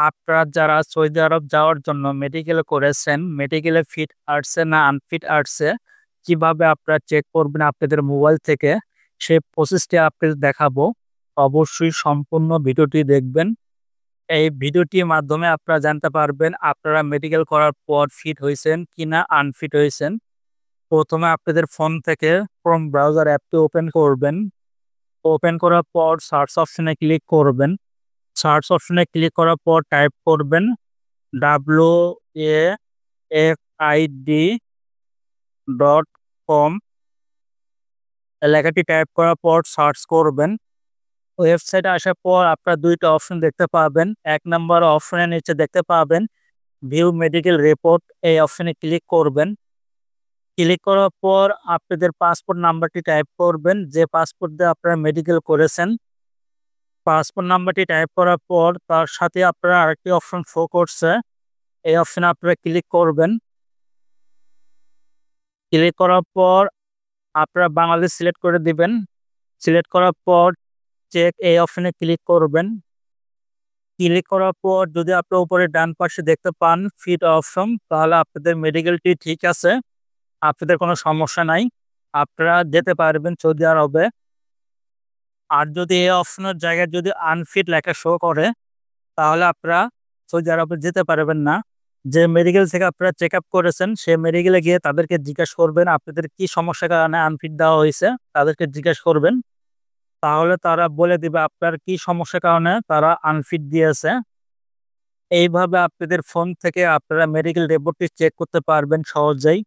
আপনারা যারা সৌদি আরব যাওয়ার জন্য মেডিকেল করেছেন, মেডিকেলে ফিট আসছে না আনফিট আসছে, কিভাবে আপনারা চেক করবেন আপনাদের মোবাইল থেকে, সেই প্রসেসটি আপনাদের দেখাবো। অবশ্যই সম্পূর্ণ ভিডিওটি দেখবেন। এই ভিডিওটির মাধ্যমে আপনারা জানতে পারবেন আপনারা মেডিকেল করার পর ফিট হয়েছেন কিনা আনফিট হয়েছেন। প্রথমে আপনাদের ফোন থেকে ক্রোম ব্রাউজার অ্যাপটি ওপেন করবেন। ওপেন করার পর সার্চ অপশনে ক্লিক করবেন। সার্চ অপশনে ক্লিক করার পর টাইপ করবেন wafaid.com। লেখাটি টাইপ করার পর সার্চ করবেন। ওয়েবসাইটে আসার পর আপনারা দুইটা অপশন দেখতে পাবেন। এক নম্বর অপশনের নিচে দেখতে পাবেন ভিউ মেডিকেল রিপোর্ট, এই অপশনে ক্লিক করবেন। ক্লিক করার পর আপনাদের পাসপোর্ট নাম্বারটি টাইপ করবেন, যে পাসপোর্ট দিয়ে আপনারা মেডিকেল করেছেন। পাসপোর্ট নাম্বারটি টাইপ করার পর তার সাথে আপনারা আরেকটি অপশন শো করছে, এই অপশনে আপনারা ক্লিক করবেন। ক্লিক করার পর আপনারা বাংলাদেশ সিলেক্ট করে দিবেন। সিলেক্ট করার পর চেক, এই অপশনে ক্লিক করবেন। ক্লিক করার পর যদি আপনার উপরে ডান পাশে দেখতে পান ফিট অপশন, তাহলে আপনাদের মেডিকেলটি ঠিক আছে, আপনাদের কোনো সমস্যা নাই, আপনারা যেতে পারবেন সৌদি আরবে। আর যদি এই অপশনের জায়গায় যদি আনফিট লেখা শো করে, তাহলে আপনারা সৌদি আরবে যেতে পারবেন না। যে মেডিকেল থেকে আপনারা চেক আপ করেছেন, সে মেডিকেলে গিয়ে তাদেরকে জিজ্ঞাসা করবেন আপনাদের কি সমস্যার কারণে আনফিট দেওয়া হয়েছে, তাদেরকে জিজ্ঞাসা করবেন। তাহলে তারা বলে দিবে আপনার কি সমস্যার কারণে তারা আনফিট দিয়েছে। এইভাবে আপনাদের ফোন থেকে আপনারা মেডিকেল রিপোর্টটি চেক করতে পারবেন সহজেই।